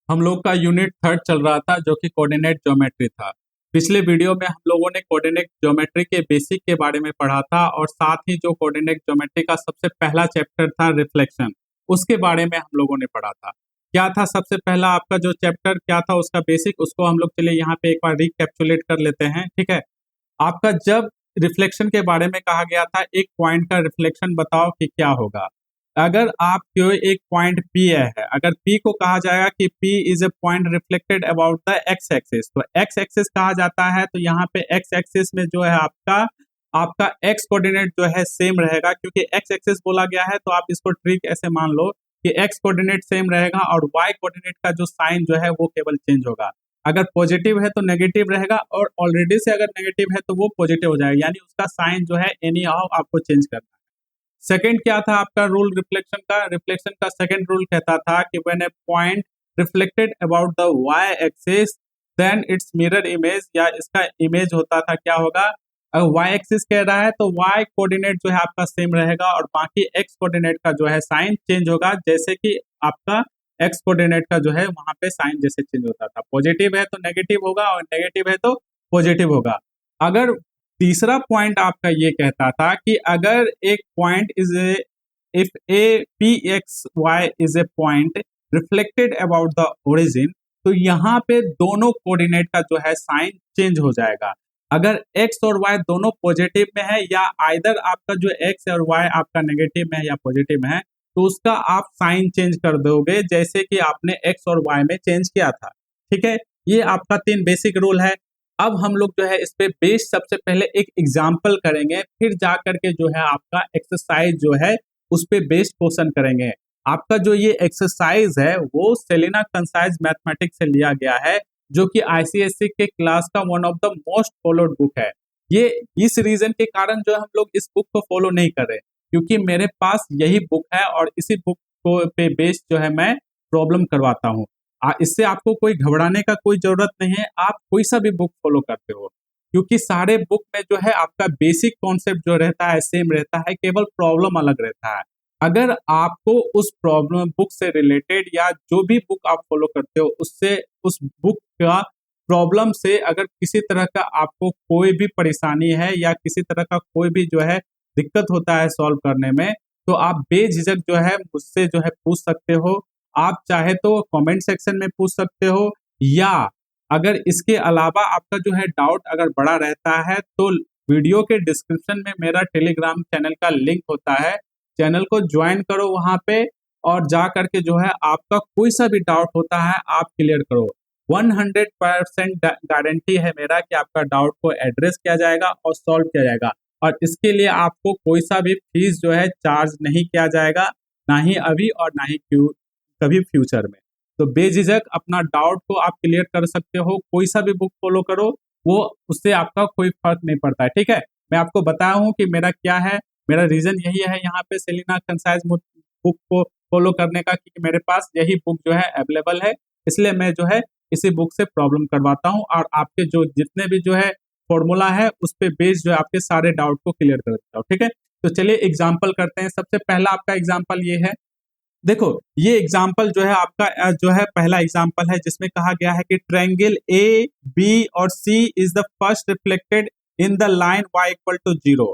हम लोग का यूनिट थर्ड चल रहा था जो कि कोऑर्डिनेट ज्योमेट्री था। पिछले वीडियो में हम लोगों ने कोऑर्डिनेट ज्योमेट्री के बेसिक के बारे में पढ़ा था और साथ ही जो कोऑर्डिनेट ज्योमेट्री का सबसे पहला चैप्टर था रिफ्लेक्शन, उसके बारे में हम लोगों ने पढ़ा था। क्या था सबसे पहला आपका जो चैप्टर, क्या था उसका बेसिक, उसको हम लोग चलिए यहाँ पे एक बार रिकैप्चुलेट कर लेते हैं। ठीक है, आपका जब रिफ्लेक्शन के बारे में कहा गया था एक पॉइंट का रिफ्लेक्शन बताओ कि क्या होगा। अगर आप कोई एक पॉइंट पी है, अगर पी को कहा जाएगा कि P is a point reflected about the x axis, तो एक्स एक्सिस कहा जाता है, तो यहाँ पे एक्स एक्सिस में जो है आपका आपका एक्स कोऑर्डिनेट जो है सेम रहेगा, क्योंकि एक्स एक्सिस बोला गया है, तो आप इसको ट्रिक ऐसे मान लो कि एक्स कोऑर्डिनेट सेम रहेगा और वाई कोऑर्डिनेट का जो साइन जो है वो केवल चेंज होगा। अगर पॉजिटिव है तो नेगेटिव रहेगा और ऑलरेडी से अगर नेगेटिव है तो वो पॉजिटिव हो जाएगा, यानी उसका साइन जो है एनी हाउ आपको चेंज करना है। सेकंड क्या था आपका रूल रिफ्लेक्शन का सेकंड रूल कहता था कि when a point reflected about the Y axis then its mirror image, या इसका इमेज होता था क्या होगा, अगर वाई एक्सिस कह रहा है तो वाई कोऑर्डिनेट जो है आपका सेम रहेगा और बाकी एक्स कोऑर्डिनेट का जो है साइन चेंज होगा, जैसे कि आपका एक्स कोऑर्डिनेट का जो है वहां पे साइन जैसे चेंज होता था। पॉजिटिव है तो नेगेटिव होगा और नेगेटिव है तो पॉजिटिव होगा। अगर तीसरा पॉइंट आपका ये कहता था कि अगर एक point is a if a P x y is a point reflected about the origin, तो यहाँ पे दोनों कोऑर्डिनेट का जो है साइन चेंज हो जाएगा। अगर एक्स और वाई दोनों पॉजिटिव में है या आइदर आपका जो एक्स और वाई आपका नेगेटिव में है या पॉजिटिव में है, तो उसका आप साइन चेंज कर दोगे जैसे कि आपने एक्स और वाई में चेंज किया था। ठीक है, ये आपका 3 बेसिक रूल है। अब हम लोग जो है इस पे बेस सबसे पहले एक एग्जाम्पल करेंगे, फिर जा करके जो है आपका एक्सरसाइज जो है उस पे बेस्ड क्वेश्चन करेंगे। आपका जो ये एक्सरसाइज है वो सेलिना कंसाइज मैथमेटिक्स से लिया गया है, जो कि आईसीएसई के क्लास का one of the most followed book है। ये इस रीजन के कारण जो हम लोग इस बुक को फॉलो नहीं कर रहे, क्योंकि मेरे पास यही बुक है और इसी बुक को पे बेस्ड जो है मैं प्रॉब्लम करवाता हूँ। इससे आपको कोई घबराने का कोई जरूरत नहीं है, आप कोई सा भी बुक फॉलो करते हो, क्योंकि सारे बुक में जो है आपका बेसिक कॉन्सेप्ट जो रहता है सेम रहता है, केवल प्रॉब्लम अलग रहता है। अगर आपको उस प्रॉब्लम बुक से रिलेटेड या जो भी बुक आप फॉलो करते हो उससे उस बुक का प्रॉब्लम से अगर किसी तरह का आपको कोई भी परेशानी है या किसी तरह का कोई भी जो है दिक्कत होता है सॉल्व करने में, तो आप बेझिझक जो है मुझसे जो है पूछ सकते हो। आप चाहे तो कमेंट सेक्शन में पूछ सकते हो, या अगर इसके अलावा आपका जो है डाउट अगर बड़ा रहता है तो वीडियो के डिस्क्रिप्शन में मेरा टेलीग्राम चैनल का लिंक होता है, चैनल को ज्वाइन करो वहां पे और जा करके जो है आपका कोई सा भी डाउट होता है आप क्लियर करो। 100% गारंटी है मेरा कि आपका डाउट को एड्रेस किया जाएगा और सॉल्व किया जाएगा, और इसके लिए आपको कोई सा भी फीस जो है चार्ज नहीं किया जाएगा, ना ही अभी और ना ही कभी फ्यूचर में। तो बेझिझक अपना डाउट को आप क्लियर कर सकते हो, कोई सा भी बुक फॉलो करो, वो उससे आपका कोई फर्क नहीं पड़ता है। ठीक है, मैं आपको बताया हूँ कि मेरा क्या है, मेरा रीजन यही है यहाँ पे सेलिना कंसाइज बुक को फॉलो करने का, क्योंकि मेरे पास यही बुक जो है अवेलेबल है, इसलिए मैं जो है इसी बुक से प्रॉब्लम करवाता हूँ और आपके जो जितने भी जो है फॉर्मूला है उस पे बेस्ड जो है आपके सारे डाउट को क्लियर कर देता हूँ। ठीक है, तो चलिए एग्जाम्पल करते हैं। सबसे पहला आपका एग्जाम्पल ये है, देखो ये एग्जाम्पल जो है आपका जो है पहला एग्जाम्पल है जिसमें कहा गया है कि ट्रायंगल ए बी और C is the first reflected in the line y equal to 0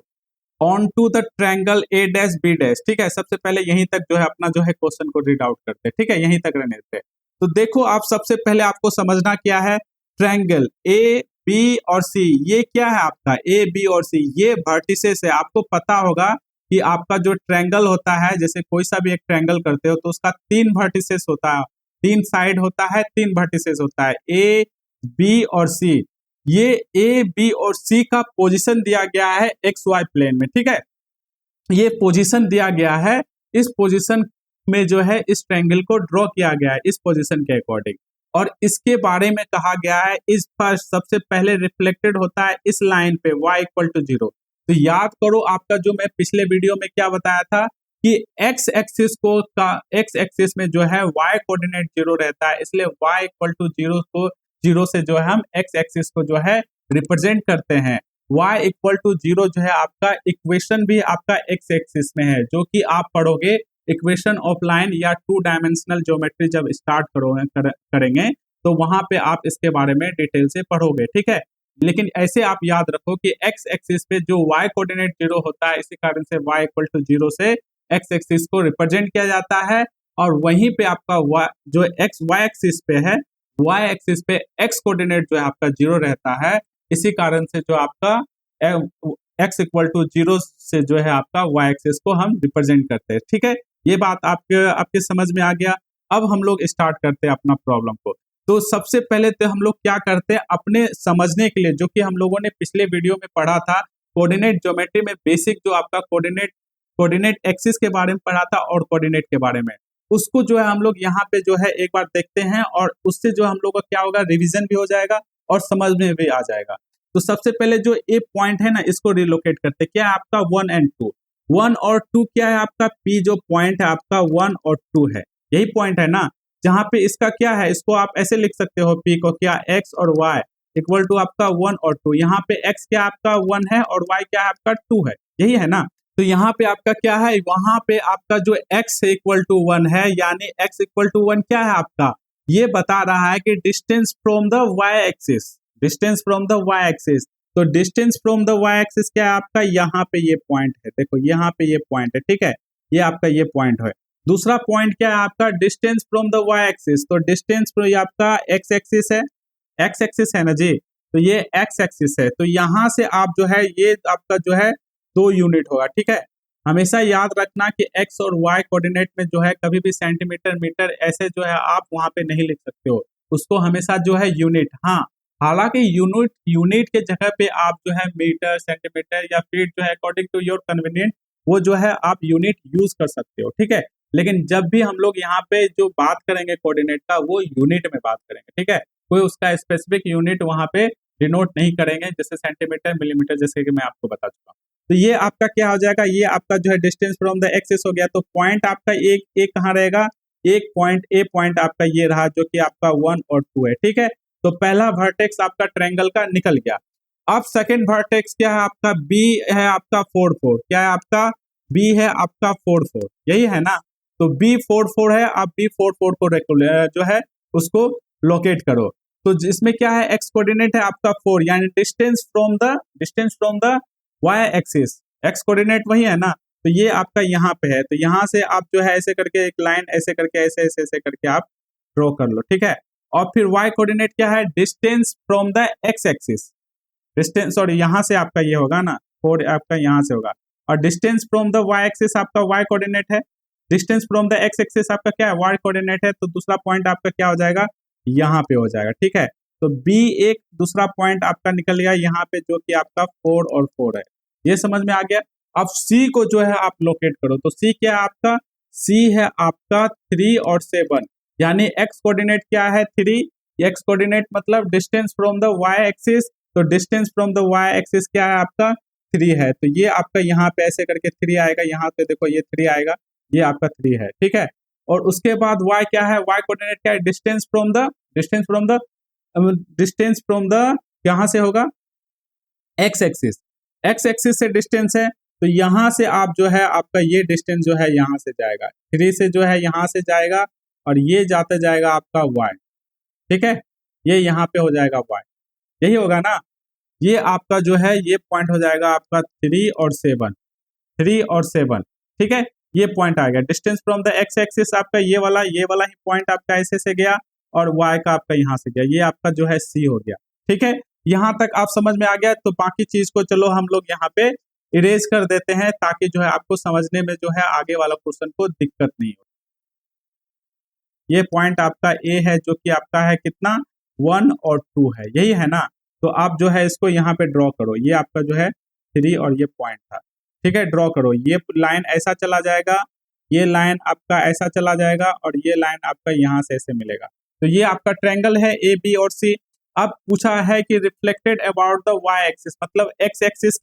onto the triangle A dash B dash. ठीक है, सबसे पहले यहीं तक जो है अपना जो है क्वेश्चन को रीड आउट करते हैं। ठीक है, यहीं तक रहने देते हैं। तो देखो आप सबसे पहले आपको समझना क्या है, ट्रायंगल ए बी और सी, ये क्या है आपका ए बी और सी, ये वर्टिसेस है। आपको पता होगा कि आपका जो ट्रायंगल होता है, जैसे कोई सा भी एक ट्रायंगल करते हो तो उसका 3 वर्टिसेस होता है, 3 साइड होता है, 3 वर्टिसेस होता है, ए बी और सी। ये ए बी और सी का पोजीशन दिया गया है एक्स वाई प्लेन में। ठीक है, ये पोजीशन दिया गया है, इस पोजीशन में जो है इस ट्रायंगल को ड्रॉ किया गया है इस पोजीशन के अकॉर्डिंग, और इसके बारे में कहा गया है इस फर्स्ट सबसे पहले रिफ्लेक्टेड होता है इस लाइन पे y इक्वल टू 0। तो याद करो आपका जो मैं पिछले वीडियो में क्या बताया था कि एक्स एक्सिस को का एक्स एक्सिस में जो है y कोऑर्डिनेट 0 रहता है, इसलिए y इक्वल टू 0 को 0 से जो है हम एक्स एक्सिस को जो है रिप्रेजेंट करते हैं। y इक्वल टू 0 जो है आपका इक्वेशन भी आपका एक्स एक्सिस में है, जो कि आप पढ़ोगे इक्वेशन ऑफ लाइन या 2 डायमेंशनल ज्योमेट्री जब स्टार्ट करेंगे तो वहां पे आप इसके बारे में डिटेल से पढ़ोगे, ठीक है। लेकिन ऐसे आप याद रखो कि एक्स एक्सिस पे जो वाई कोऑर्डिनेट 0 होता है, इसी कारण से y इक्वल टू 0 से एक्स एक्सिस को रिप्रेजेंट किया जाता है, और वहीं पे आपका y जो एक्स वाई एक्सिस पे है, वाई एक्सिस पे एक्स कोऑर्डिनेट जो है आपका 0 रहता है, इसी कारण से जो आपका एक्स इक्वल टू 0 से जो है आपका वाई एक्सिस को हम रिप्रेजेंट करते हैं, ठीक है। ये बात आपके समझ में आ गया। अब हम लोग स्टार्ट करते हैं अपना प्रॉब्लम को। तो सबसे पहले तो हम लोग क्या करते हैं, अपने समझने के लिए, जो कि हम लोगों ने पिछले वीडियो में पढ़ा था, कोऑर्डिनेट ज्योमेट्री में बेसिक जो आपका कोऑर्डिनेट एक्सिस के बारे में पढ़ा था और कोऑर्डिनेट के बारे में, उसको जो है हम लोग यहाँ पे जो है एक बार देखते हैं, और उससे जो हम लोग का क्या होगा, रिवीजन भी हो जाएगा और समझ में भी आ जाएगा। तो सबसे पहले जो ए पॉइंट है ना, इसको रिलोकेट करते हैं। क्या है आपका 1 और 2, 1 और 2 क्या है आपका, पी जो पॉइंट है आपका 1 और 2 है, यही पॉइंट है ना, जहाँ पे इसका क्या है, इसको आप ऐसे लिख सकते हो पी को, क्या एक्स और वाई इक्वल टू आपका 1 और 2। यहाँ पे एक्स क्या आपका 1 है और वाई क्या है आपका 2 है, यही है ना। तो यहाँ पे आपका क्या है, वहां पे आपका जो x इक्वल टू 1 है, यानी x इक्वल टू 1 क्या है आपका, ये बता रहा है कि distance from the y axis, distance from the y axis. तो distance from the y axis क्या है आपका, यहाँ पे ये पॉइंट है, देखो यहाँ पे ये पॉइंट है, ठीक है, ये आपका ये पॉइंट है। दूसरा पॉइंट क्या है आपका, distance from the y axis. तो डिस्टेंस ये आपका x एक्सिस है, x एक्सिस है ना जी, तो ये x एक्सिस है। तो यहाँ से आप जो है ये आपका जो है 2 यूनिट होगा, ठीक है। हमेशा याद रखना कि x और y कोऑर्डिनेट में जो है कभी भी सेंटीमीटर मीटर ऐसे जो है आप वहां पे नहीं लिख सकते हो, उसको हमेशा जो है यूनिट, हाँ हालांकि यूनिट के जगह पे आप जो है मीटर सेंटीमीटर या फीट जो है अकॉर्डिंग टू योर कन्वीनियंट वो जो है आप यूनिट यूज कर सकते हो, ठीक है। लेकिन जब भी हम लोग यहाँ पे जो बात करेंगे कोऑर्डिनेट का, वो यूनिट में बात करेंगे, ठीक है। कोई उसका स्पेसिफिक यूनिट वहां पे डिनोट नहीं करेंगे, जैसे सेंटीमीटर मिलीमीटर, जैसे कि मैं आपको बता चुका हूँ। तो ये आपका क्या हो जाएगा, ये आपका जो है डिस्टेंस फ्रॉम द एक्सिस हो गया। तो पॉइंट आपका एक कहाँ रहेगा, एक पॉइंट ए पॉइंट आपका ये रहा, जो कि आपका 1 और 2 है, ठीक है। तो पहला वर्टेक्स आपका ट्रायंगल का निकल गया। अब सेकंड वर्टेक्स क्या है आपका, बी है आपका 4 4, क्या है आपका, बी है आपका 4 4, यही है ना। तो बी 4 4 है, आप बी 4 4 को जो है उसको लोकेट करो। तो जिसमें क्या है, एक्स कोऑर्डिनेट है आपका 4, यानी distance from the Y axis, x coordinate वही है ना। तो ये आपका यहाँ पे है, तो यहाँ से आप जो है ऐसे करके एक लाइन ऐसे करके ऐसे ऐसे ऐसे करके आप ड्रॉ कर लो, ठीक है। और फिर वाई कोऑर्डिनेट क्या है, distance from the x axis, distance sorry यहाँ से आपका ये होगा ना, 4 आपका यहाँ से होगा, और distance from the Y axis आपका वाई कोऑर्डिनेट है, distance from the x axis आपका क्या है, वाई कोऑर्डिनेट है। तो दूसरा पॉइंट आपका क्या हो जाएगा, यहाँ पे हो जाएगा, ठीक है। तो बी एक दूसरा पॉइंट आपका निकल गया यहाँ पे, जो कि आपका 4 और 4 है, ये समझ में आ गया। अब सी को जो है आप लोकेट करो। तो सी क्या है आपका, सी है आपका 3 और 7, यानी एक्स कोऑर्डिनेट क्या है 3, एक्स कोऑर्डिनेट मतलब distance from the Y axis. तो distance from the Y axis क्या है आपका 3 है, तो ये आपका यहाँ पे ऐसे करके 3 आएगा, यहाँ पे देखो ये 3 आएगा, ये आपका 3 है, ठीक है। और उसके बाद y क्या है, y कोऑर्डिनेट क्या है, डिस्टेंस फ्रॉम द कहाँ से होगा, x एक्सिस, x एक्सिस से डिस्टेंस है। तो यहाँ से आप जो है आपका ये डिस्टेंस जो है यहाँ से जाएगा, 3 से जो है यहाँ से जाएगा, और ये जाते जाएगा आपका y, ठीक है, ये यहाँ पे हो जाएगा y, यही होगा ना। ये आपका जो है ये पॉइंट हो जाएगा आपका 3 और 7, ठीक है, ये पॉइंट आ गया। Distance from the x axis आपका ये वाला ही पॉइंट आपका ऐसे से गया, और y का आपका यहाँ से गया, ये आपका जो है C हो गया, ठीक है। यहाँ तक आप समझ में आ गया। तो बाकी चीज को चलो हम लोग यहाँ पे इरेज कर देते हैं, ताकि जो है आपको समझने में जो है आगे वाला क्वेश्चन को दिक्कत नहीं हो। ये पॉइंट आपका A है, जो कि आपका है कितना 1 और 2 है, यही है ना। तो आप जो है इसको यहाँ पे ड्रॉ करो, ये आपका जो है 3 और ये पॉइंट था, ठीक है। ड्रॉ करो, ये लाइन ऐसा चला जाएगा, ये लाइन आपका ऐसा चला जाएगा, और ये लाइन आपका यहाँ से ऐसे मिलेगा। तो ये आपका ट्रायंगल है ए बी और सी। अब पूछा है कि reflected about the Y axis, मतलब एक्स एक्सिस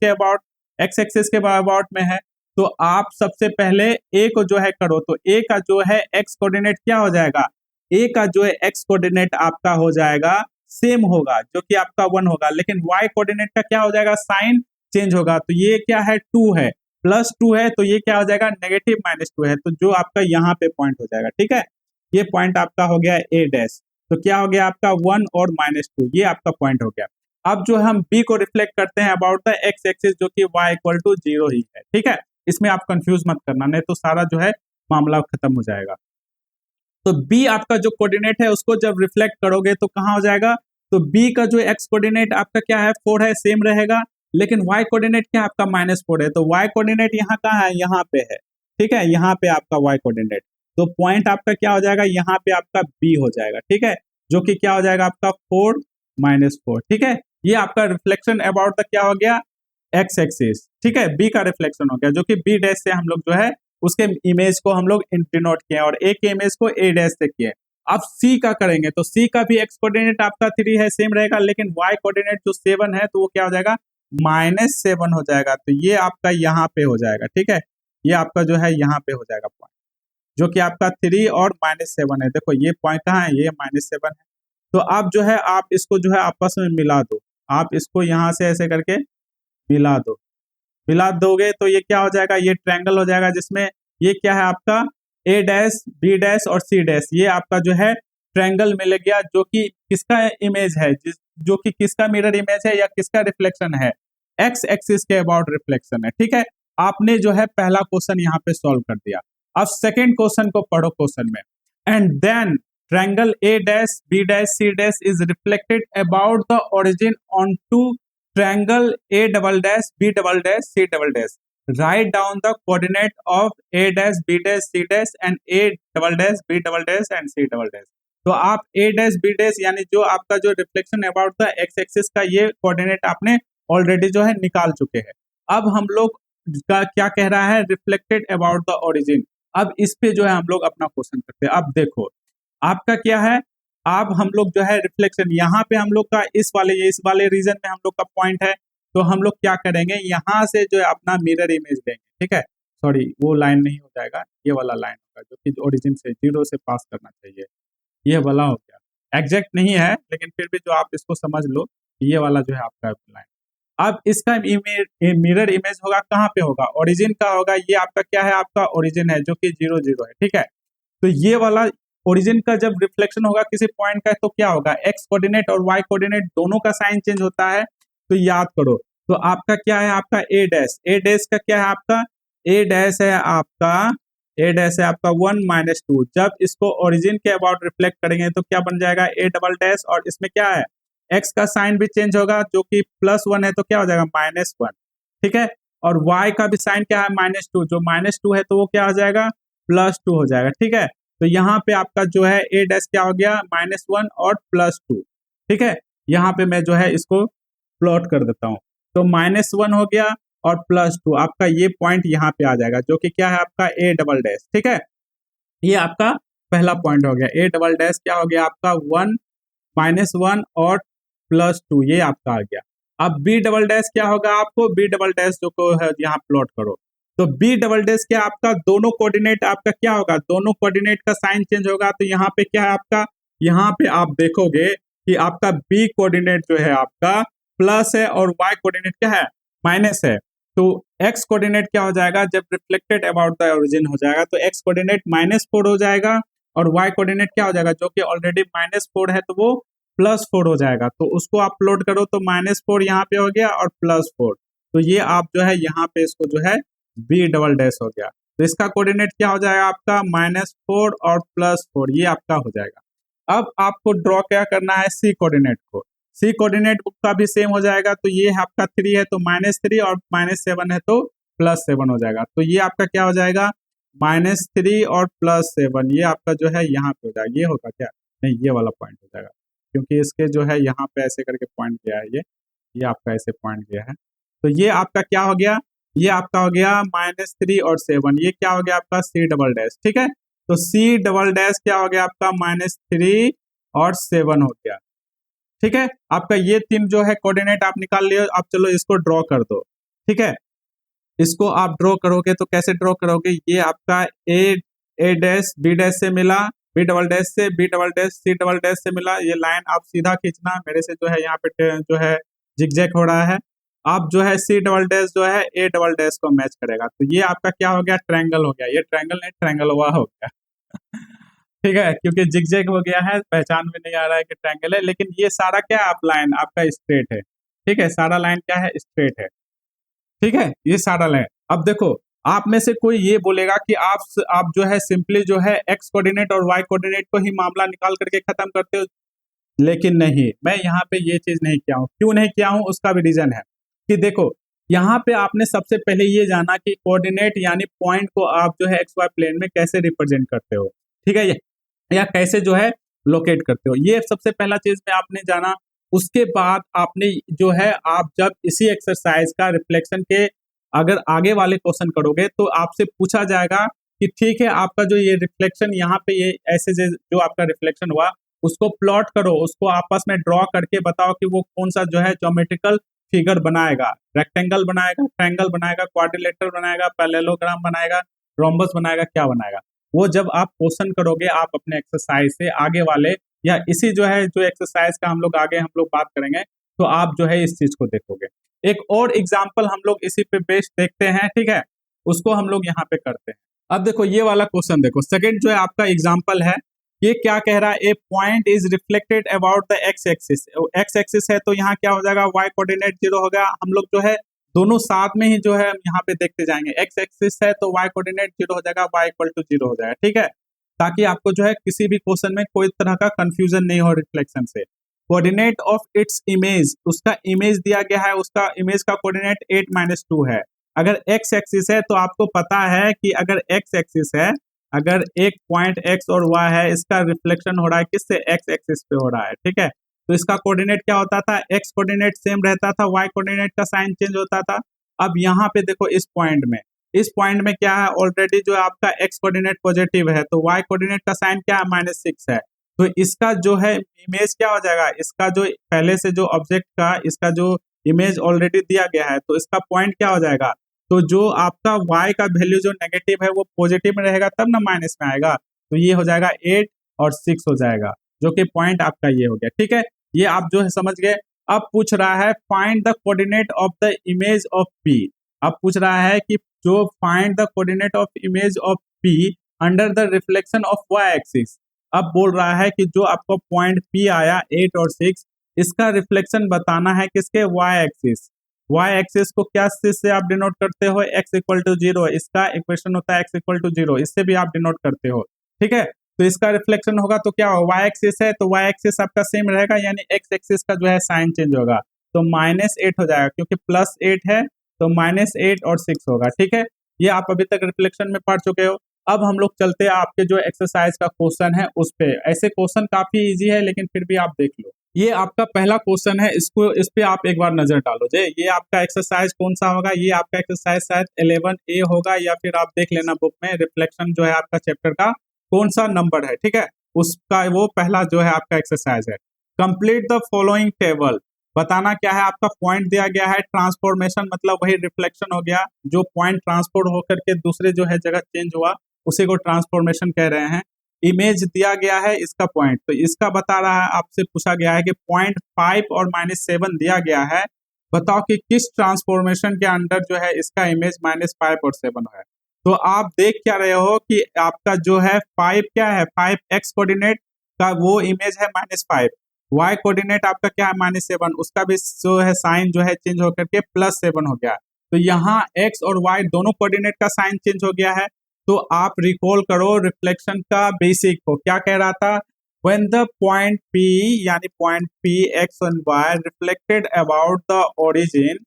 के अबाउट में है। तो आप सबसे पहले ए को जो है करो। तो ए का जो है एक्स कोऑर्डिनेट क्या हो जाएगा, ए का जो है एक्स कोऑर्डिनेट आपका हो जाएगा सेम होगा, जो कि आपका 1 होगा, लेकिन वाई कोऑर्डिनेट का क्या हो जाएगा, साइन चेंज होगा। तो ये क्या है 2 है, +2 है तो ये क्या हो जाएगा, -2 है, तो जो आपका यहाँ पे पॉइंट हो जाएगा। ठीक है, ये पॉइंट आपका हो गया ए डैश, तो क्या हो गया आपका 1 और -2, ये आपका पॉइंट हो गया। अब जो हम बी को रिफ्लेक्ट करते हैं अबाउट द एक्स एक्सिस, जो कि y=0 ही है। ठीक है, इसमें आप कंफ्यूज मत करना, नहीं तो सारा जो है मामला खत्म हो जाएगा। तो बी आपका जो कोऑर्डिनेट है उसको जब रिफ्लेक्ट करोगे तो कहाँ हो जाएगा, तो बी का जो एक्स कोऑर्डिनेट आपका क्या है, 4 है, सेम रहेगा, लेकिन वाई कोऑर्डिनेट क्या है आपका -4 है, तो वाई कोऑर्डिनेट यहाँ कहाँ है, यहाँ पे है। ठीक है, यहाँ पे आपका वाई कोऑर्डिनेट, तो पॉइंट आपका क्या हो जाएगा, यहाँ पे आपका बी हो जाएगा। ठीक है, जो कि क्या हो जाएगा आपका 4 -4। ठीक है, ये आपका रिफ्लेक्शन अबाउट द क्या हो गया, एक्स एक्सिस। ठीक है, बी का रिफ्लेक्शन हो गया, जो कि बी डैश से हम लोग जो है उसके इमेज को हम लोग डिनोट किए और ए के इमेज को ए डैश से किए। अब सी का करेंगे तो सी का भी एक्स कोऑर्डिनेट आपका 3 है, सेम रहेगा, लेकिन वाई कोऑर्डिनेट जो 7 है तो वो क्या हो जाएगा, -7 हो जाएगा, तो ये आपका यहाँ पे हो जाएगा। ठीक है, ये आपका जो है यहाँ पे हो जाएगा पॉइंट, जो कि आपका 3 और -7 है। देखो ये पॉइंट कहाँ है, ये -7 है, तो आप जो है आप इसको जो है आपस में मिला दो, आप इसको यहाँ से ऐसे करके मिला दो, मिला दोगे तो ये क्या हो जाएगा, ये ट्रायंगल हो जाएगा, जिसमें ये क्या है आपका ए डैश, बी डैश और सी डैश, ये आपका जो है ट्रायंगल मिल गया, जो कि किसका इमेज है, जो कि किसका मिरर इमेज है या किसका रिफ्लेक्शन है, एक्स एक्सिस के अबाउट रिफ्लेक्शन है। ठीक है, आपने जो है पहला क्वेश्चन यहाँ पे सॉल्व कर दिया। अब सेकेंड क्वेश्चन को पढ़ो क्वेश्चन में, and then triangle A dash, B dash, C dash is reflected about the origin onto triangle A double dash B double dash C double dash. Write down the coordinate of A dash B dash C dash and A double dash B double dash and C double dash. तो आप A dash B dash यानी जो आपका जो reflection about the x axis का ये coordinate आपने already जो है निकाल चुके हैं। अब हम लोग का क्या कह रहा है, रिफ्लेक्टेड अबाउट द ओरिजिन। अब इस पे जो है हम लोग अपना क्वेश्चन करते हैं। अब देखो आपका क्या है, अब हम लोग जो है रिफ्लेक्शन यहाँ पे हम लोग का इस वाले रीजन में हम लोग का पॉइंट है, तो हम लोग क्या करेंगे, यहाँ से जो है अपना मिरर इमेज लेंगे। ठीक है, सॉरी वो लाइन नहीं हो जाएगा, ये वाला लाइन होगा, जो कि ओरिजिन से 0 से पास करना चाहिए, ये वाला हो गया। एग्जैक्ट नहीं है लेकिन फिर भी जो आप इसको समझ लो, ये वाला जो है आपका लाइन। अब इसका मिरर इमेज होगा कहाँ पे होगा, ओरिजिन का होगा, ये आपका क्या है, आपका ओरिजिन है जो कि 0 0 है। ठीक है, तो ये वाला ओरिजिन का जब रिफ्लेक्शन होगा किसी पॉइंट का तो क्या होगा, एक्स कोऑर्डिनेट और वाई कोऑर्डिनेट दोनों का साइन चेंज होता है, तो याद करो। तो आपका क्या है, आपका ए डैश, ए डैश का क्या है आपका, ए डैश है आपका, ए डैश है आपका 1 -2। जब इसको ओरिजिन के अबाउट रिफ्लेक्ट करेंगे तो क्या बन जाएगा, ए डबल डैश, और इसमें क्या है, एक्स का साइन भी चेंज होगा, जो कि +1 है तो क्या हो जाएगा -1। ठीक है, और वाई का भी साइन क्या है, -2, जो -2 है तो वो क्या हो जाएगा, +2 हो जाएगा। ठीक है, तो यहाँ पे आपका जो है ए डैश क्या हो गया, -1 और +2। ठीक है, यहाँ पे मैं जो है इसको प्लॉट कर देता हूँ, तो -1 हो गया और +2, आपका ये पॉइंट यहाँ पे आ जाएगा, जो कि क्या है आपका ए डबल डैश। ठीक है, ये आपका पहला पॉइंट हो गया, ए डबल डैश क्या हो गया आपका 1 -1 और +2, ये आपका आ गया। अब बी डबल डैश क्या होगा आपको, बी डबल डैश जो को है यहाँ प्लॉट करो, तो बी डबल डैश क्या आपका, दोनों कोऑर्डिनेट आपका क्या होगा, दोनों कोऑर्डिनेट का साइन चेंज होगा, तो यहाँ पे क्या है आपका, यहाँ पे आप देखोगे कि आपका बी कोऑर्डिनेट जो है आपका प्लस है और वाई कोऑर्डिनेट क्या है, माइनस है। तो एक्स कोऑर्डिनेट क्या हो जाएगा, जब रिफ्लेक्टेड अबाउट द ओरिजिन हो जाएगा तो एक्स कोऑर्डिनेट -4 हो जाएगा, और वाई कोऑर्डिनेट क्या हो जाएगा, जो कि ऑलरेडी -4 है तो वो +4 हो जाएगा। तो उसको आप प्लॉट करो तो -4 यहाँ पे हो गया और +4, तो ये आप जो है यहाँ पे इसको जो है बी डबल डैश हो गया, तो इसका कोऑर्डिनेट क्या हो जाएगा आपका -4 और +4, ये आपका हो जाएगा। अब आपको ड्रॉ क्या करना है, सी कोऑर्डिनेट को, सी कोऑर्डिनेट का भी सेम हो जाएगा, तो ये आपका 3 है तो -3 और -7 है तो +7 हो जाएगा, तो ये आपका क्या हो जाएगा, -3 और +7, ये आपका जो है यहाँ पे हो जाएगा। ये होगा क्या, नहीं ये वाला पॉइंट हो जाएगा, क्योंकि इसके जो है यहाँ पे ऐसे करके पॉइंट गया है, ये आपका ऐसे पॉइंट गया है, तो ये आपका क्या हो गया, ये आपका हो गया -3 और 7, ये क्या हो गया आपका सी डबल डैश। ठीक है, तो सी डबल डैश क्या हो गया आपका -3 और 7 हो गया। ठीक है, आपका ये 3 जो है कोऑर्डिनेट आप निकाल लिए। आप चलो इसको ड्रॉ कर दो। ठीक है, इसको आप ड्रॉ करोगे तो कैसे ड्रॉ करोगे, ये आपका ए डैश बी डैश से मिला, बी डबल डैश से, B double dash C double dash से मिला, ये लाइन आप सीधा खींचना, मेरे से जो है यहाँ पे जो है जिगजैग हो रहा है। आप जो है सी डबल डैश जो है ए डबल डैश को मैच करेगा। तो ये आपका क्या हो गया, ट्रायंगल हो गया। ये ट्रायंगल नहीं, ट्रायंगल हुआ हो गया। ठीक है, क्योंकि जिगजैग हो गया है, पहचान में नहीं आ रहा है कि ट्रायंगल है, लेकिन ये सारा क्या है, आप लाइन आपका स्ट्रेट है। ठीक है, सारा लाइन क्या है, स्ट्रेट है। ठीक है, ये सारा लाइन। अब देखो, आप में से कोई ये बोलेगा कि आप जो है सिंपली जो है एक्स कोऑर्डिनेट और वाई कोऑर्डिनेट को ही मामला निकाल करके खत्म करते हो, लेकिन नहीं, मैं यहाँ पे ये चीज नहीं किया हूँ। क्यों नहीं किया हूँ, उसका भी रीजन है कि देखो, यहाँ पे आपने सबसे पहले ये जाना कि कोऑर्डिनेट यानी पॉइंट को आप जो है एक्स वाई प्लेन में कैसे रिप्रेजेंट करते हो। ठीक है, या कैसे जो है लोकेट करते हो, ये सबसे पहला चीज में आपने जाना। उसके बाद आपने जो है, आप जब इसी एक्सरसाइज का रिफ्लेक्शन के अगर आगे वाले क्वेश्चन करोगे तो आपसे पूछा जाएगा कि ठीक है, आपका जो ये रिफ्लेक्शन यहाँ पे ये ऐसे जो आपका रिफ्लेक्शन हुआ उसको प्लॉट करो, उसको आपस में ड्रॉ करके बताओ कि वो कौन सा जो है ज्योमेट्रिकल फिगर बनाएगा, रेक्टेंगल बनाएगा, ट्रायंगल बनाएगा, क्वाड्रिलेटरल बनाएगा, पैरेललोग्राम बनाएगा, रोम्बस बनाएगा, क्या बनाएगा। वो जब आप क्वेश्चन करोगे आप अपने एक्सरसाइज से आगे वाले, या इसी जो है जो एक्सरसाइज का हम लोग बात करेंगे, तो आप जो है इस चीज को देखोगे। एक और एग्जाम्पल हम लोग इसी पे बेस्ड देखते हैं। ठीक है, उसको हम लोग यहाँ पे करते हैं। अब देखो ये वाला क्वेश्चन देखो, सेकंड जो है आपका एग्जाम्पल है, ये क्या कह रहा है, A point is reflected about the x axis. X axis है तो यहाँ क्या हो जाएगा, वाई कोऑर्डिनेट 0 हो गया। हम लोग जो है दोनों साथ में ही जो है यहाँ पे देखते जाएंगे, एक्स एक्सिस है तो वाई कोऑर्डिनेट 0 हो जाएगा, वाई इक्वल टू 0 हो जाएगा। ठीक है, ताकि आपको जो है किसी भी क्वेश्चन में कोई तरह का कंफ्यूजन नहीं हो रिफ्लेक्शन से। कोऑर्डिनेट ऑफ इट्स इमेज, उसका इमेज दिया गया है, उसका इमेज का कोऑर्डिनेट 8-2 है। अगर एक्स एक्सिस है तो आपको पता है कि अगर एक्स एक्सिस है, अगर एक पॉइंट एक्स और वाई है, इसका रिफ्लेक्शन हो रहा है किससे, एक्स एक्सिस पे हो रहा है। ठीक है, तो इसका कोऑर्डिनेट क्या होता था, एक्स कोऑर्डिनेट सेम रहता था, वाई कोऑर्डिनेट का साइन चेंज होता था। अब यहाँ पे देखो इस पॉइंट में क्या है, ऑलरेडी जो आपका एक्स कोऑर्डिनेट पॉजिटिव है, तो वाई कोऑर्डिनेट का साइन क्या है, -6 है। तो इसका जो है इमेज क्या हो जाएगा, इसका जो पहले से जो ऑब्जेक्ट का इसका जो इमेज ऑलरेडी दिया गया है, तो इसका पॉइंट क्या हो जाएगा, तो जो आपका y का वैल्यू जो नेगेटिव है वो पॉजिटिव में रहेगा तब ना माइनस में आएगा। तो ये हो जाएगा 8 और 6 हो जाएगा, जो कि पॉइंट आपका ये हो गया। ठीक है, ये आप जो है समझ गए। अब पूछ रहा है find the coordinate of the image of P। अब पूछ रहा है कि जो find the coordinate of image of P under the reflection of y axis. अब बोल रहा है कि जो आपको पॉइंट P आया 8 और 6, इसका रिफ्लेक्शन बताना है किसके, y एक्सिस। y एक्सिस को क्या चीज से आप डिनोट करते हो, x इक्वल टू 0, इसका इक्वेशन होता है x इक्वल टू 0, इससे भी आप डिनोट करते हो। ठीक है, तो इसका रिफ्लेक्शन होगा तो क्या होगा, y एक्सिस है तो y एक्सिस आपका सेम रहेगा, यानी x एक्सिस का जो है साइन चेंज होगा, तो -8 हो जाएगा, क्योंकि +8 है तो -8 और 6 होगा। ठीक है, ये आप अभी तक रिफ्लेक्शन में पढ़ चुके हो। अब हम लोग चलते हैं आपके जो एक्सरसाइज का क्वेश्चन है उस पे। ऐसे क्वेश्चन काफी इजी है, लेकिन फिर भी आप देख लो। ये आपका पहला क्वेश्चन है, इस पे आप एक बार नजर डालो जे। ये आपका एक्सरसाइज कौन सा होगा, ये आपका एक्सरसाइज शायद 11A होगा, या फिर आप देख लेना बुक में, रिफ्लेक्शन जो है आपका चैप्टर का कौन सा नंबर है। ठीक है, उसका वो पहला जो है आपका एक्सरसाइज है। Complete the following table. बताना क्या है, आपका पॉइंट दिया गया है, ट्रांसफॉर्मेशन मतलब वही रिफ्लेक्शन हो गया, जो पॉइंट ट्रांसपोर्ट होकर के दूसरे जो है जगह चेंज हुआ उसी को ट्रांसफॉर्मेशन कह रहे हैं। इमेज दिया गया है इसका पॉइंट, तो इसका बता रहा है, आपसे पूछा गया है कि 0.5 और -7 दिया गया है, बताओ कि किस ट्रांसफॉर्मेशन के अंडर जो है इसका इमेज -5 और 7 है। तो आप देख क्या रहे हो कि आपका जो है 5 क्या है, 5 एक्स कोऑर्डिनेट का वो इमेज है -5, वाई कोऑर्डिनेट आपका क्या है -7, उसका भी जो है साइन जो है चेंज होकर के +7 हो गया। तो यहाँ एक्स और वाई दोनों कोऑर्डिनेट का साइन चेंज हो गया है। तो आप रिकॉल करो रिफ्लेक्शन का बेसिक को, क्या कह रहा था, when the point P यानी point P x and y reflected about the origin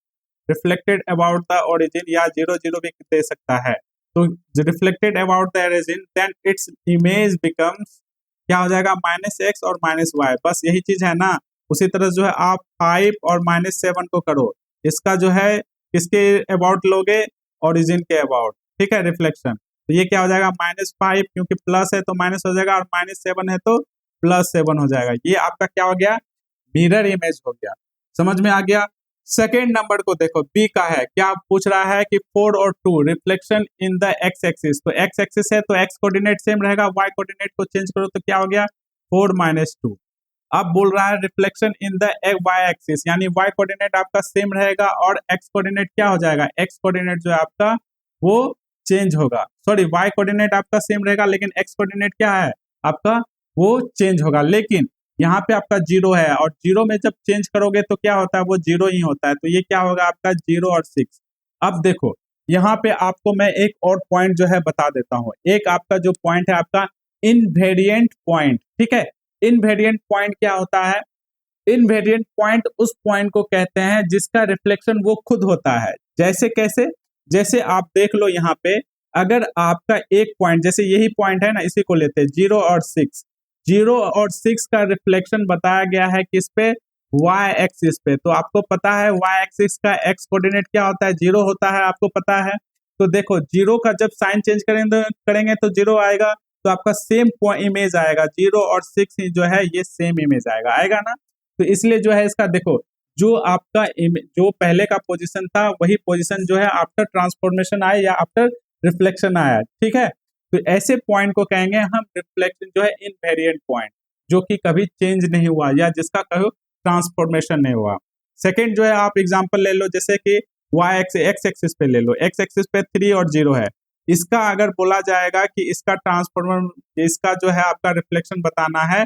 या 0 भी दे सकता है, तो reflected about the origin then its image becomes क्या हो जाएगा, -x और -y। बस यही चीज है ना। उसी तरह जो है आप 5 और -7 को करो, इसका जो है किसके अबाउट लोगे, ओरिजिन के अबाउट। ठीक है, रिफ्लेक्शन, तो ये क्या हो जाएगा, -5, क्योंकि प्लस है तो माइनस हो जाएगा, और -7 है तो +7 हो जाएगा। ये आपका क्या हो गया, मिरर इमेज हो गया। समझ में आ गया। सेकेंड नंबर को देखो, बी का है, क्या पूछ रहा है कि 4 और 2 reflection in the x axis. तो एक्स एक्सिस है तो एक्स कोऑर्डिनेट सेम रहेगा, वाई कोऑर्डिनेट को चेंज करो तो क्या हो गया, 4 - 2। अब बोल रहा है reflection in the Y axis, यानी वाई कोऑर्डिनेट आपका सेम रहेगा और एक्स कोऑर्डिनेट क्या हो जाएगा, एक्स कोऑर्डिनेट जो है आपका वो चेंज होगा। सॉरी, वाई कोऑर्डिनेट आपका सेम रहेगा लेकिन एक्स कोऑर्डिनेट क्या है आपका वो चेंज होगा। लेकिन यहाँ पे आपका जीरो है और जीरो में जब चेंज करोगे तो क्या होता है, वो जीरो ही होता है। तो ये क्या होगा आपका 0 और 6। अब देखो यहाँ पे आपको मैं एक और पॉइंट जो है बता देता हूँ। एक आपका जो पॉइंट है आपका इनवेरिएंट पॉइंट, ठीक है। इनवेरिएंट पॉइंट क्या होता है, इनवेरिएंट पॉइंट उस पॉइंट को कहते हैं जिसका रिफ्लेक्शन वो खुद होता है। जैसे कैसे, जैसे आप देख लो यहाँ पे, अगर आपका एक पॉइंट, जैसे यही पॉइंट है ना, इसी को लेते हैं 0 और 6। 0 और 6 का रिफ्लेक्शन बताया गया है किस पे, वाई एक्सिस पे। तो आपको पता है वाई एक्सिस का एक्स कोऑर्डिनेट क्या होता है, 0 होता है, आपको पता है। तो देखो 0 का जब साइन चेंज करेंगे तो 0 आएगा, तो आपका सेम इमेज आएगा। 0 और 6 जो है ये सेम इमेज आएगा, आएगा ना। तो इसलिए जो है इसका देखो, जो आपका जो पहले का पोजीशन था वही पोजीशन जो है आफ्टर ट्रांसफॉर्मेशन आया या आफ्टर रिफ्लेक्शन आया, ठीक है। तो ऐसे पॉइंट को कहेंगे हम रिफ्लेक्शन जो है इनवेरिएंट पॉइंट, जो कि कभी चेंज नहीं हुआ या जिसका कभी ट्रांसफॉर्मेशन नहीं हुआ। सेकेंड जो है आप एग्जाम्पल ले लो, जैसे कि वाई एक्स एक्सिस पे ले लो, एक्स एक्सिस पे 3 और 0 है। इसका अगर बोला जाएगा कि इसका ट्रांसफॉर्मर, इसका जो है आपका रिफ्लेक्शन बताना है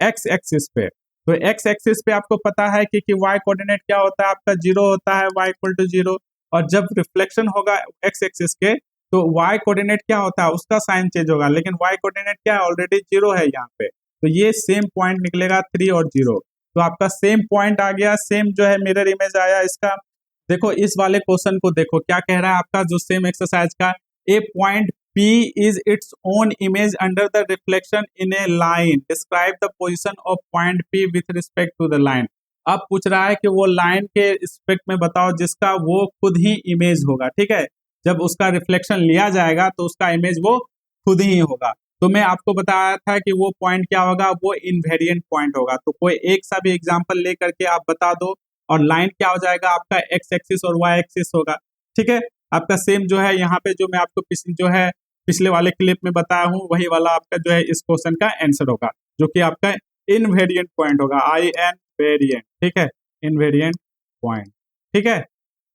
एक्स एक्सिस पे, तो एक्स एक्सिस पे आपको पता है कि वाई कोऑर्डिनेट क्या होता है आपका 0 होता है, वाई इक्वल टू 0। और जब रिफ्लेक्शन होगा एक्स एक्सिस के तो वाई कोऑर्डिनेट क्या होता है, उसका साइन चेंज होगा, लेकिन वाई कोऑर्डिनेट क्या है, ऑलरेडी 0 है यहाँ पे। तो ये सेम पॉइंट निकलेगा 3 और 0। तो आपका सेम पॉइंट आ गया, सेम जो है मिरर इमेज आया इसका। देखो इस वाले क्वेश्चन को देखो क्या कह रहा है आपका, जो सेम एक्सरसाइज का, ए point P is its own image under the reflection in a line. Describe the position of point P with respect to the line. अब पूछ रहा है कि वो लाइन के रिस्पेक्ट में बताओ जिसका वो खुद ही इमेज होगा, ठीक है। जब उसका रिफ्लेक्शन लिया जाएगा तो उसका इमेज वो खुद ही होगा। तो मैं आपको बताया था कि वो पॉइंट क्या होगा, वो इनवेरिएंट पॉइंट होगा। तो कोई एक सा भी एग्जाम्पल ले करके आप बता दो, और लाइन क्या हो जाएगा आपका एक्स एक्सिस और वाई एक्सिस होगा, ठीक है। आपका सेम जो है यहाँ पे जो मैं आपको जो है पिछले वाले क्लिप में बताया हूँ वही वाला आपका जो है इस क्वेश्चन का आंसर होगा, जो कि आपका इनवेरिएंट पॉइंट होगा, आई एन वेरिएंट, ठीक है, इनवेरिएंट पॉइंट, ठीक है।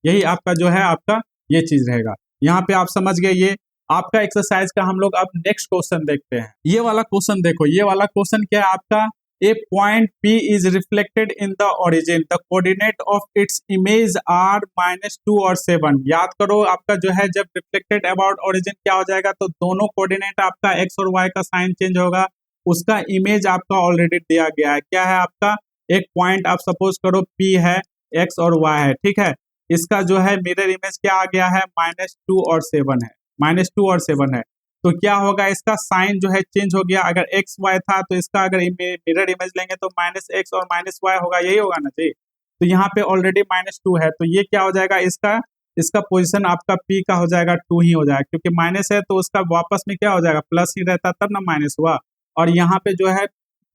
यही आपका जो है आपका ये चीज रहेगा। यहाँ पे आप समझ गए। ये आपका एक्सरसाइज का हम लोग अब नेक्स्ट क्वेश्चन देखते हैं। ये वाला क्वेश्चन देखो, ये वाला क्वेश्चन क्या है आपका, ए point P is reflected in the origin. The coordinate of its image are -2 और 7. याद करो आपका जो है जब रिफ्लेक्टेड अबाउट origin क्या हो जाएगा, तो दोनों कोऑर्डिनेट आपका x और y का साइन चेंज होगा। उसका इमेज आपका ऑलरेडी दिया गया है, क्या है आपका, एक पॉइंट आप सपोज करो P है, x और y है, ठीक है। इसका जो है मिरर इमेज क्या आ गया है, -2 और 7 है, -2 और 7 है। तो क्या होगा, इसका साइन जो है चेंज हो गया। अगर एक्स वाई था तो इसका अगर मिरर इमेज लेंगे तो -x और -y होगा, यही होगा ना जी। तो यहाँ पे ऑलरेडी -2 है, तो ये क्या हो जाएगा, इसका इसका पोजीशन आपका P का हो जाएगा 2 ही हो जाएगा, क्योंकि माइनस है तो उसका वापस में क्या हो जाएगा, प्लस ही रहता तब ना माइनस हुआ। और यहाँ पे जो है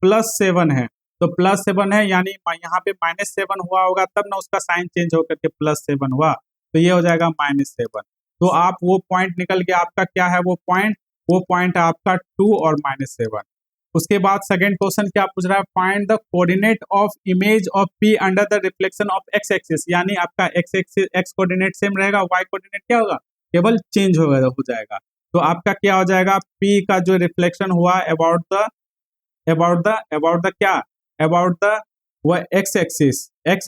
+7 है, तो +7 है यानी यहाँ पे -7 हुआ होगा तब ना उसका साइन चेंज होकर के +7 हुआ, तो ये हो जाएगा -7। तो आप वो पॉइंट निकल के आपका क्या है, वो पॉइंट है आपका 2 और -7। उसके बाद सेकंड क्वेश्चन क्या पूछ रहा है, find the coordinate of image of P under the reflection of x axis, यानी आपका x axis x coordinate same रहेगा, वाई कोऑर्डिनेट क्या होगा, केवल चेंज हो जाएगा। तो आपका क्या हो जाएगा, P का जो रिफ्लेक्शन हुआ अबाउट द क्या, अबाउट द वो एक्स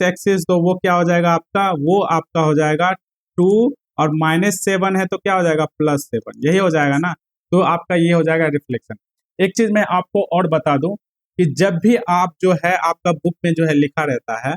एक्सिस, तो वो क्या हो जाएगा आपका, वो आपका हो जाएगा 2 और -7 है तो क्या हो जाएगा, +7, यही हो जाएगा ना। तो आपका ये हो जाएगा रिफ्लेक्शन। एक चीज मैं आपको और बता दूं कि जब भी आप जो है आपका बुक में जो है लिखा रहता है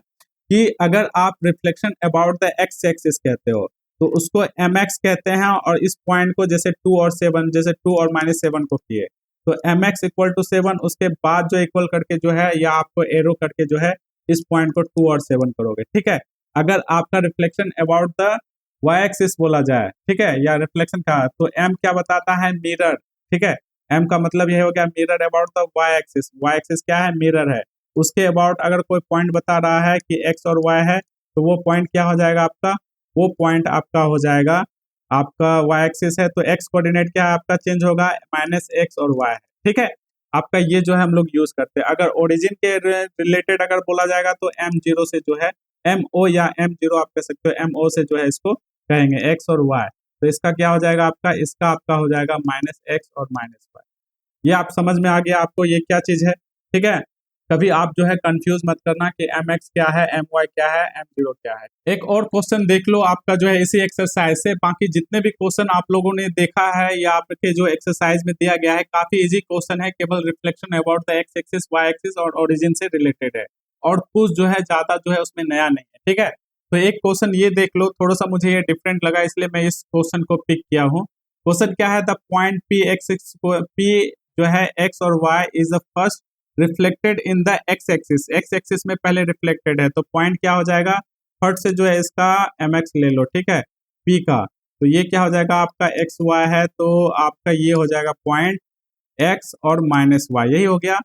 कि अगर आप reflection about the x axis कहते हो तो उसको mx कहते हैं, और इस पॉइंट को जैसे 2 और 7, जैसे 2 और -7 को किए तो mx इक्वल टू 7, उसके बाद जो इक्वल करके जो है या आपको एरो करके जो है इस पॉइंट को 2 और 7 करोगे, ठीक है। अगर आपका reflection about the Y axis बोला जाए, ठीक है, या रिफ्लेक्शन का, तो एम क्या बताता है, मिरर, ठीक है। एम का मतलब यह हो गया mirror about the Y axis क्या है, मिरर है। उसके अबाउट अगर कोई पॉइंट बता रहा है कि एक्स और वाई है तो वो पॉइंट क्या हो जाएगा आपका, वो पॉइंट आपका हो जाएगा, आपका वाई एक्सिस है तो एक्स कोऑर्डिनेट क्या है आपका चेंज होगा, -x और y है, ठीक है। आपका ये जो है हम लोग यूज करते हैं। अगर ओरिजिन के रिलेटेड अगर बोला जाएगा तो M0 से जो है MO या M0 आप कह सकते हो, MO से जो है इसको कहेंगे एक्स और वाई। तो इसका क्या हो जाएगा आपका, इसका आपका हो जाएगा -x और -y। ये आप समझ में आ गया आपको ये क्या चीज है, ठीक है। कभी आप जो है कंफ्यूज मत करना कि mx क्या है, my क्या है, m0 क्या है। एक और क्वेश्चन देख लो आपका जो है इसी एक्सरसाइज से। बाकी जितने भी क्वेश्चन आप लोगों ने देखा है या आपके जो एक्सरसाइज में दिया गया है, काफी इजी क्वेश्चन है, केवल reflection about the x axis, y axis और ओरिजिन से रिलेटेड है, और कुछ जो है ज्यादा जो है उसमें नया नहीं है, ठीक है। तो एक क्वेश्चन ये देख लो, थोड़ा सा मुझे ये डिफरेंट लगा इसलिए मैं इस क्वेश्चन को पिक किया हूँ। क्वेश्चन क्या है, the point P x P जो है एक्स और y is the first reflected in the x axis. X axis में पहले रिफ्लेक्टेड है, तो पॉइंट क्या हो जाएगा, फर्स्ट से जो है इसका एम एक्स ले लो, ठीक है, पी का। तो ये क्या हो जाएगा आपका एक्स वाई है, तो आपका ये हो जाएगा पॉइंट एक्स और -y, यही हो गया।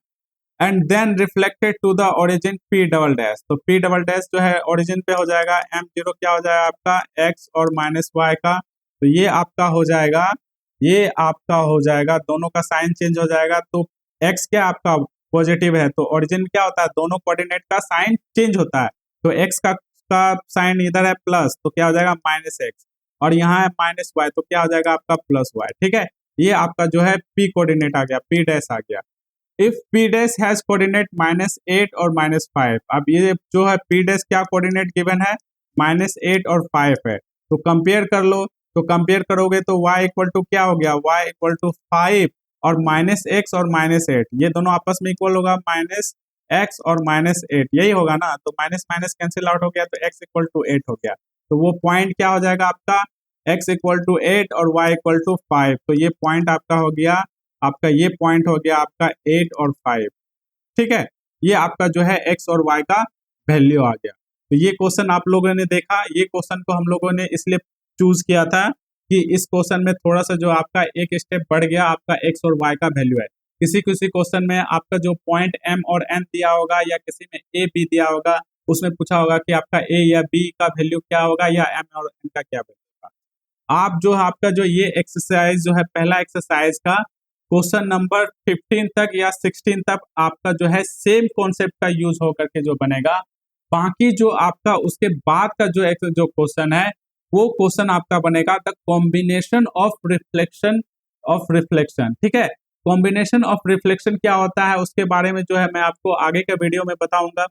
And then reflected to the origin P double dash, तो पी डबल डैश जो है ओरिजिन पे हो जाएगा, m0 क्या हो जाएगा आपका x और -y का। तो ये आपका हो जाएगा, ये आपका हो जाएगा, दोनों का साइन चेंज हो जाएगा। तो x क्या आपका पॉजिटिव है, तो ओरिजिन क्या होता है, दोनों कोऑर्डिनेट का साइन चेंज होता है। तो x का साइन इधर है प्लस, तो क्या हो जाएगा -x, और यहाँ है -y, तो क्या हो जाएगा आपका +y, ठीक है। ये आपका जो है p कोऑर्डिनेट आ गया, p डैश आ गया। If p dash has coordinate -8 और -5, अब ये जो है p डैश क्या कोऑर्डिनेट गिवन है, -8 और 5 है। तो कंपेयर कर लो, तो कंपेयर करोगे तो y इक्वल टू क्या हो गया, y इक्वल टू 5 और -x और -8, ये दोनों आपस में इक्वल होगा, -x और -8 यही होगा ना। तो माइनस माइनस कैंसिल आउट हो गया, तो x इक्वल टू 8 हो गया। तो वो पॉइंट क्या हो जाएगा आपका, x इक्वल टू 8 और y इक्वल टू 5। तो ये पॉइंट आपका हो गया, आपका ये पॉइंट हो गया आपका 8 और 5, ठीक है। ये आपका जो है x और y का वैल्यू आ गया। तो ये क्वेश्चन आप लोगों ने देखा, ये क्वेश्चन को हम लोगों ने इसलिए चूज किया था कि इस क्वेश्चन में थोड़ा सा जो आपका एक स्टेप बढ़ गया, आपका x और y का वैल्यू है। किसी किसी क्वेश्चन में आपका जो पॉइंट m और n दिया होगा, या किसी में a b दिया होगा, उसमें पूछा होगा कि आपका a या b का वैल्यू क्या होगा, या m और n का क्या वैल्यू होगा। आप जो आपका जो ये एक्सरसाइज जो है, पहला एक्सरसाइज का क्वेश्चन नंबर 15 तक या 16 तक आपका जो है सेम कॉन्सेप्ट का यूज होकर के जो बनेगा। बाकी जो आपका उसके बाद का जो क्वेश्चन है, वो क्वेश्चन आपका बनेगा द कॉम्बिनेशन ऑफ रिफ्लेक्शन, ठीक है। कॉम्बिनेशन ऑफ रिफ्लेक्शन क्या होता है उसके बारे में जो है मैं आपको आगे के वीडियो में बताऊंगा।